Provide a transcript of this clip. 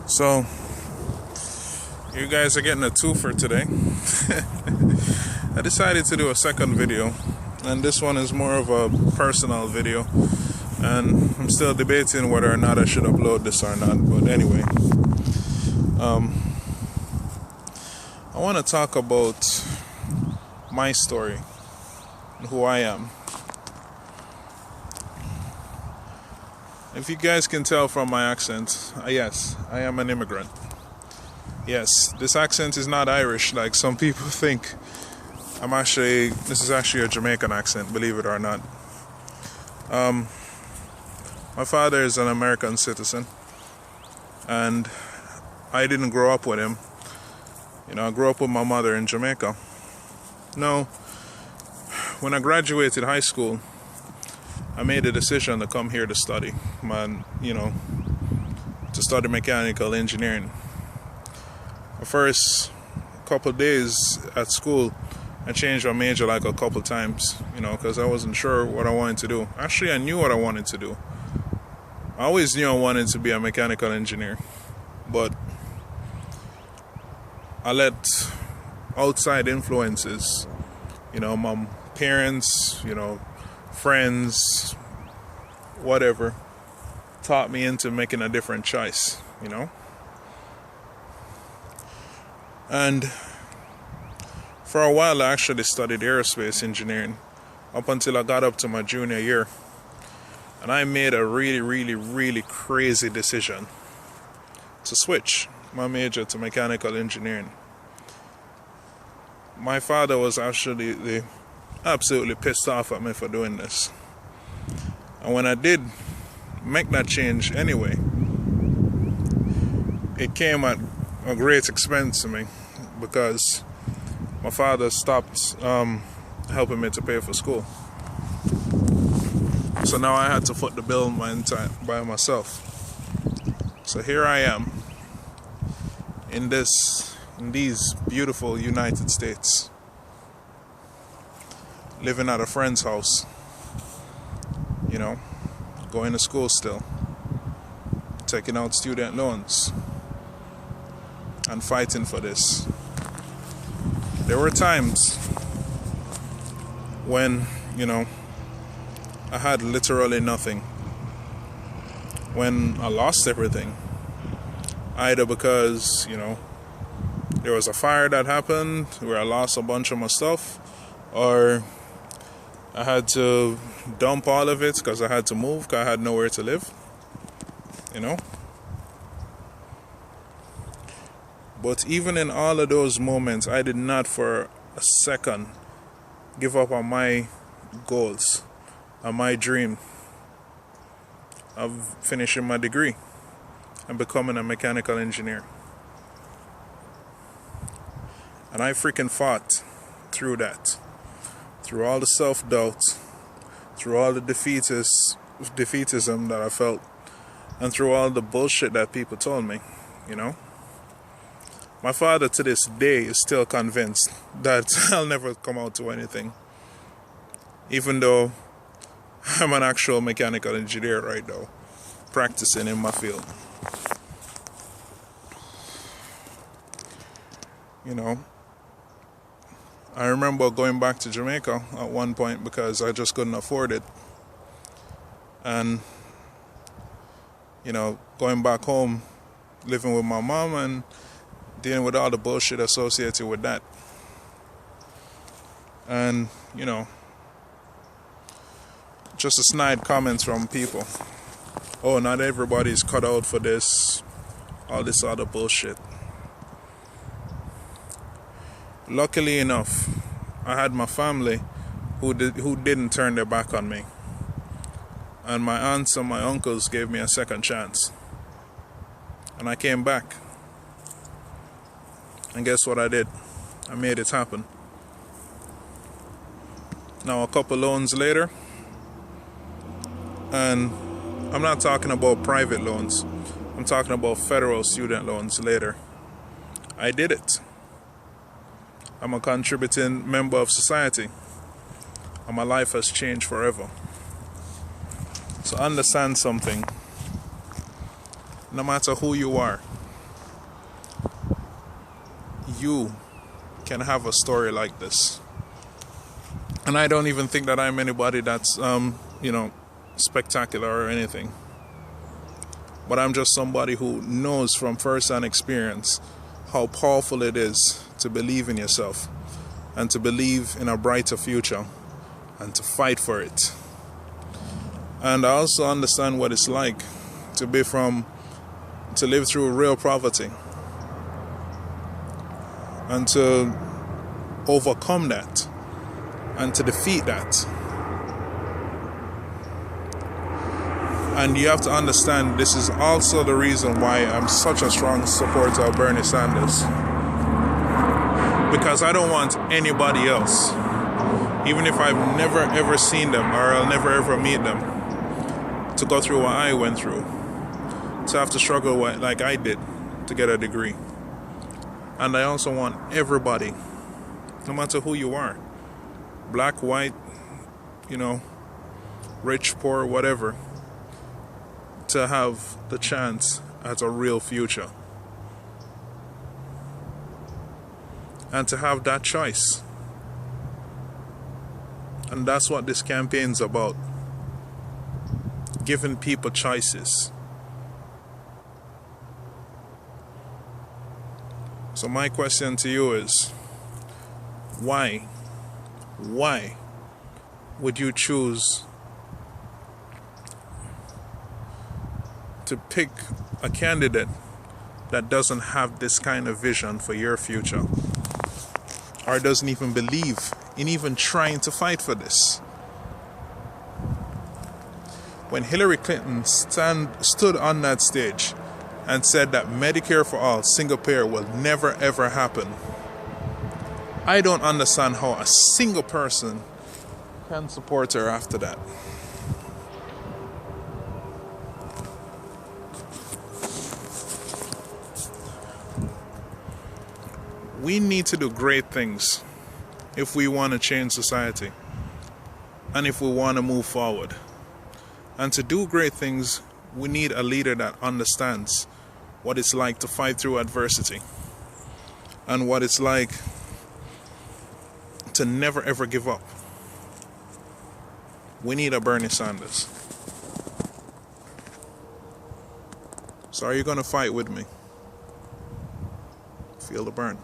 So, you guys are getting a twofer today. I decided to do a second video, and this one is more of a personal video. And I'm still debating whether or not I should upload this or not. But anyway, I want to talk about my story and who I am. If you guys can tell from my accent, yes, I am an immigrant. Yes, this accent is not Irish like some people think. This is actually a Jamaican accent, believe it or not. My father is an American citizen, and I didn't grow up with him. I grew up with my mother in Jamaica. Now, when I graduated high school, I made a decision to come here to study, to study mechanical engineering. The first couple of days at school, I changed my major like a couple times, because I wasn't sure what I wanted to do. Actually, I knew what I wanted to do. I always knew I wanted to be a mechanical engineer, but I let outside influences, my parents, friends, whatever, taught me into making a different choice, And for a while I actually studied aerospace engineering up until I got up to my junior year. And I made a really, really, really crazy decision to switch my major to mechanical engineering. My father was actually absolutely pissed off at me for doing this. And when I did make that change anyway, it came at a great expense to me because my father stopped helping me to pay for school. So now I had to foot the bill by myself. So here I am in these beautiful United States, living at a friend's house, going to school still, taking out student loans, and fighting for this. There were times when, I had literally nothing. When I lost everything, either because, there was a fire that happened where I lost a bunch of my stuff, or I had to dump all of it because I had to move because I had nowhere to live, But even in all of those moments, I did not for a second give up on my goals, on my dream of finishing my degree and becoming a mechanical engineer. And I freaking fought through that. Through all the self-doubt, through all the defeatism that I felt, and through all the bullshit that people told me, My father to this day is still convinced that I'll never come out to anything, even though I'm an actual mechanical engineer right now, practicing in my field. I remember going back to Jamaica at one point because I just couldn't afford it. And, going back home, living with my mom and dealing with all the bullshit associated with that. And, just a snide comments from people. Oh, not everybody's cut out for this, all this other bullshit. Luckily enough, I had my family who didn't turn their back on me. And my aunts and my uncles gave me a second chance. And I came back. And guess what I did? I made it happen. Now a couple loans later, and I'm not talking about private loans, I'm talking about federal student loans later. I did it. I'm a contributing member of society, and my life has changed forever. So understand something. No matter who you are, you can have a story like this. And I don't even think that I'm anybody that's, spectacular or anything. But I'm just somebody who knows from first-hand experience how powerful it is to believe in yourself and to believe in a brighter future and to fight for it. And I also understand what it's like to live through real poverty and to overcome that and to defeat that. And you have to understand, this is also the reason why I'm such a strong supporter of Bernie Sanders. Because I don't want anybody else, even if I've never ever seen them or I'll never ever meet them, to go through what I went through, to have to struggle like I did to get a degree. And I also want everybody, no matter who you are, black, white, rich, poor, whatever, to have the chance at a real future. And to have that choice. And that's what this campaign's about. Giving people choices. So my question to you is, why would you choose to pick a candidate that doesn't have this kind of vision for your future, or doesn't even believe in even trying to fight for this? When Hillary Clinton stood on that stage and said that Medicare for all, single payer, will never ever happen, I don't understand how a single person can support her after that. We need to do great things if we want to change society and if we want to move forward. And to do great things, we need a leader that understands what it's like to fight through adversity and what it's like to never ever give up. We need a Bernie Sanders. So are you going to fight with me? Feel the burn.